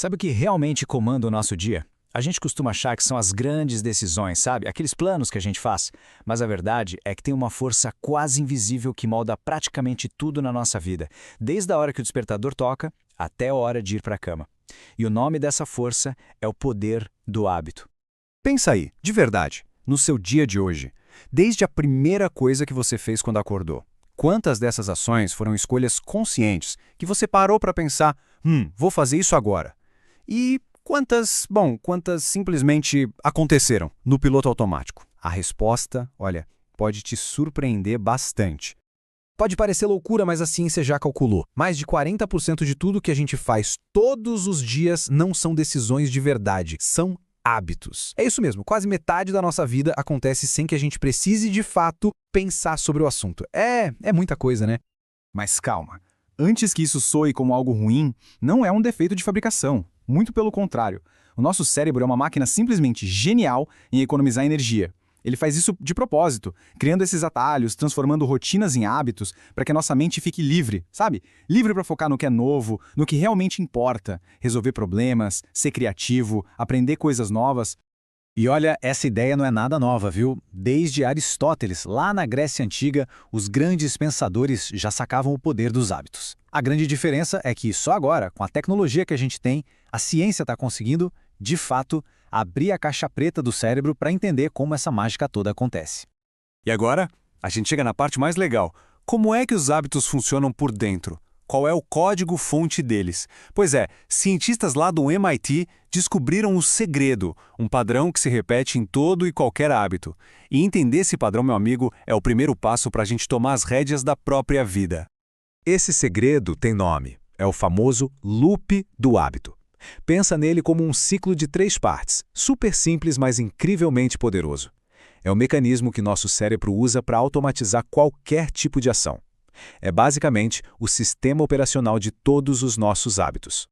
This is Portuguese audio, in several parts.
Sabe o que realmente comanda o nosso dia? A gente costuma achar que são as grandes decisões, sabe? Aqueles planos que a gente faz. Mas a verdade é que tem uma força quase invisível que molda praticamente tudo na nossa vida, desde a hora que o despertador toca até a hora de ir para a cama. E o nome dessa força é o poder do hábito. Pensa aí, de verdade, no seu dia de hoje, desde a primeira coisa que você fez quando acordou. Quantas dessas ações foram escolhas conscientes que você parou para pensar, vou fazer isso agora? E quantas simplesmente aconteceram no piloto automático? A resposta, olha, pode te surpreender bastante. Pode parecer loucura, mas a ciência já calculou. Mais de 40% de tudo que a gente faz todos os dias não são decisões de verdade, são hábitos. É isso mesmo, quase metade da nossa vida acontece sem que a gente precise, de fato, pensar sobre o assunto. É muita coisa, né? Mas calma, antes que isso soe como algo ruim, não é um defeito de fabricação. Muito pelo contrário. O nosso cérebro é uma máquina simplesmente genial em economizar energia. Ele faz isso de propósito, criando esses atalhos, transformando rotinas em hábitos para que a nossa mente fique livre, sabe? Livre para focar no que é novo, no que realmente importa, resolver problemas, ser criativo, aprender coisas novas. E olha, essa ideia não é nada nova, viu? Desde Aristóteles, lá na Grécia Antiga, os grandes pensadores já sacavam o poder dos hábitos. A grande diferença é que só agora, com a tecnologia que a gente tem, a ciência está conseguindo, de fato, abrir a caixa preta do cérebro para entender como essa mágica toda acontece. E agora, a gente chega na parte mais legal. Como é que os hábitos funcionam por dentro? Qual é o código-fonte deles? Pois é, cientistas lá do MIT descobriram o segredo, um padrão que se repete em todo e qualquer hábito. E entender esse padrão, meu amigo, é o primeiro passo para a gente tomar as rédeas da própria vida. Esse segredo tem nome. É o famoso loop do hábito. Pensa nele como um ciclo de 3 partes, super simples, mas incrivelmente poderoso. É o mecanismo que nosso cérebro usa para automatizar qualquer tipo de ação. É basicamente o sistema operacional de todos os nossos hábitos.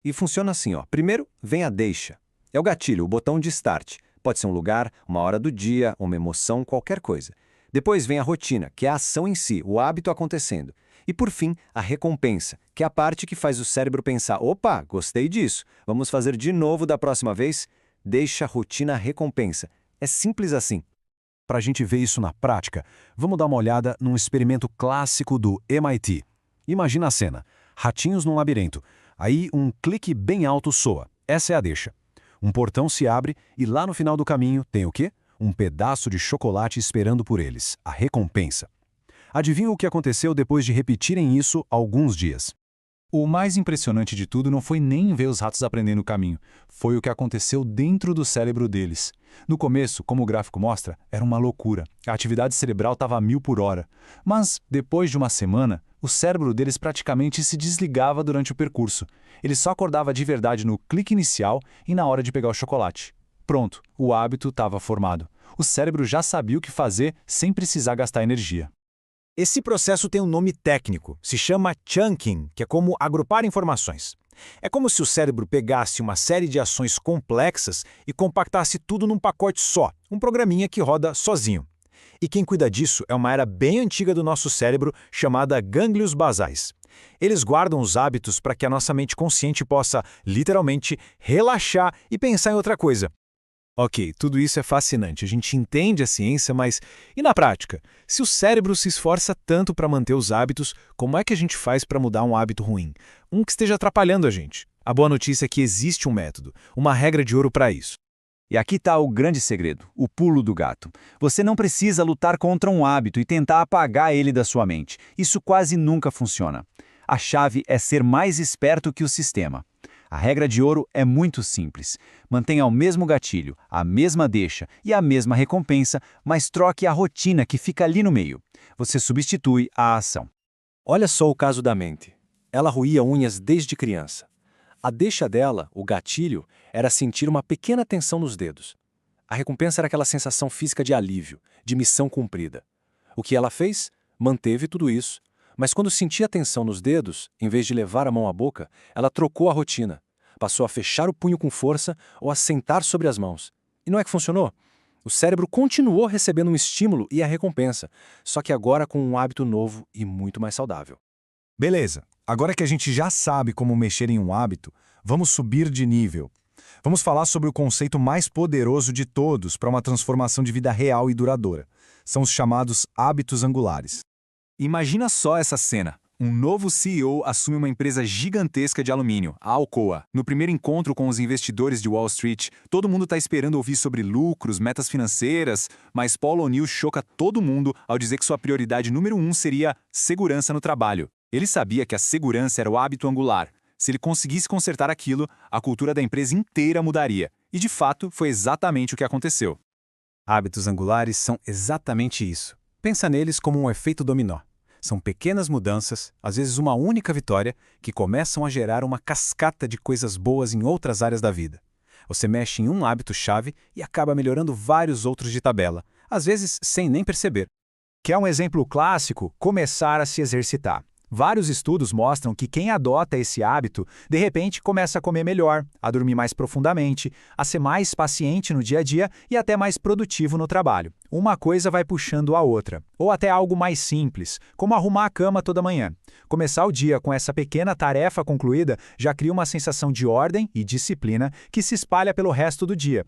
E funciona assim, ó. Primeiro, vem a deixa. É o gatilho, o botão de start. Pode ser um lugar, uma hora do dia, uma emoção, qualquer coisa. Depois vem a rotina, que é a ação em si, o hábito acontecendo. E por fim, a recompensa, que é a parte que faz o cérebro pensar, opa, gostei disso, vamos fazer de novo da próxima vez? Deixa a rotina recompensa. É simples assim. Para a gente ver isso na prática, vamos dar uma olhada num experimento clássico do MIT. Imagina a cena. Ratinhos num labirinto. Aí um clique bem alto soa. Essa é a deixa. Um portão se abre e lá no final do caminho tem o quê? Um pedaço de chocolate esperando por eles. A recompensa. Adivinha o que aconteceu depois de repetirem isso alguns dias? O mais impressionante de tudo não foi nem ver os ratos aprendendo o caminho, foi o que aconteceu dentro do cérebro deles. No começo, como o gráfico mostra, era uma loucura. A atividade cerebral estava a 1000 por hora. Mas, depois de uma semana, o cérebro deles praticamente se desligava durante o percurso. Ele só acordava de verdade no clique inicial e na hora de pegar o chocolate. Pronto, o hábito estava formado. O cérebro já sabia o que fazer sem precisar gastar energia. Esse processo tem um nome técnico, se chama chunking, que é como agrupar informações. É como se o cérebro pegasse uma série de ações complexas e compactasse tudo num pacote só, um programinha que roda sozinho. E quem cuida disso é uma área bem antiga do nosso cérebro chamada gânglios basais. Eles guardam os hábitos para que a nossa mente consciente possa, literalmente, relaxar e pensar em outra coisa. Ok, tudo isso é fascinante, a gente entende a ciência, mas e na prática? Se o cérebro se esforça tanto para manter os hábitos, como é que a gente faz para mudar um hábito ruim? Um que esteja atrapalhando a gente. A boa notícia é que existe um método, uma regra de ouro para isso. E aqui está o grande segredo, o pulo do gato. Você não precisa lutar contra um hábito e tentar apagar ele da sua mente. Isso quase nunca funciona. A chave é ser mais esperto que o sistema. A regra de ouro é muito simples. Mantenha o mesmo gatilho, a mesma deixa e a mesma recompensa, mas troque a rotina que fica ali no meio. Você substitui a ação. Olha só o caso da mente. Ela roía unhas desde criança. A deixa dela, o gatilho, era sentir uma pequena tensão nos dedos. A recompensa era aquela sensação física de alívio, de missão cumprida. O que ela fez? Manteve tudo isso. Mas quando sentia tensão nos dedos, em vez de levar a mão à boca, ela trocou a rotina. Passou a fechar o punho com força ou a sentar sobre as mãos. E não é que funcionou? O cérebro continuou recebendo um estímulo e a recompensa, só que agora com um hábito novo e muito mais saudável. Beleza, agora que a gente já sabe como mexer em um hábito, Vamos subir de nível. Vamos falar sobre o conceito mais poderoso de todos para uma transformação de vida real e duradoura. São os chamados hábitos angulares. Imagina só essa cena. Um novo CEO assume uma empresa gigantesca de alumínio, a Alcoa. No primeiro encontro com os investidores de Wall Street, todo mundo está esperando ouvir sobre lucros, metas financeiras, mas Paul O'Neill choca todo mundo ao dizer que sua prioridade número 1 seria segurança no trabalho. Ele sabia que a segurança era o hábito angular. Se ele conseguisse consertar aquilo, a cultura da empresa inteira mudaria. E, de fato, foi exatamente o que aconteceu. Hábitos angulares são exatamente isso. Pensa neles como um efeito dominó. São pequenas mudanças, às vezes uma única vitória, que começam a gerar uma cascata de coisas boas em outras áreas da vida. Você mexe em um hábito-chave e acaba melhorando vários outros de tabela, às vezes sem nem perceber. Quer um exemplo clássico? Começar a se exercitar. Vários estudos mostram que quem adota esse hábito, de repente começa a comer melhor, a dormir mais profundamente, a ser mais paciente no dia a dia e até mais produtivo no trabalho. Uma coisa vai puxando a outra. Ou até algo mais simples, como arrumar a cama toda manhã. Começar o dia com essa pequena tarefa concluída já cria uma sensação de ordem e disciplina que se espalha pelo resto do dia.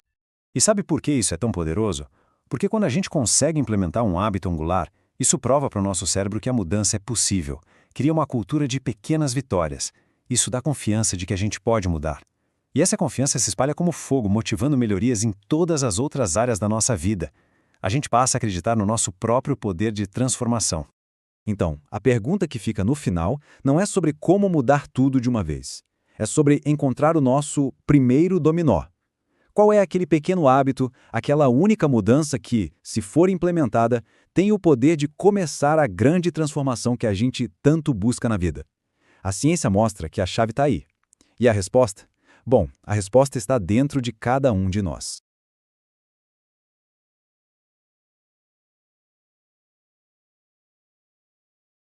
E sabe por que isso é tão poderoso? Porque quando a gente consegue implementar um hábito angular, isso prova para o nosso cérebro que a mudança é possível. Cria uma cultura de pequenas vitórias. Isso dá confiança de que a gente pode mudar. E essa confiança se espalha como fogo, motivando melhorias em todas as outras áreas da nossa vida. A gente passa a acreditar no nosso próprio poder de transformação. Então, a pergunta que fica no final não é sobre como mudar tudo de uma vez. É sobre encontrar o nosso primeiro dominó. Qual é aquele pequeno hábito, aquela única mudança que, se for implementada, tem o poder de começar a grande transformação que a gente tanto busca na vida? A ciência mostra que a chave está aí. E a resposta? Bom, a resposta está dentro de cada um de nós.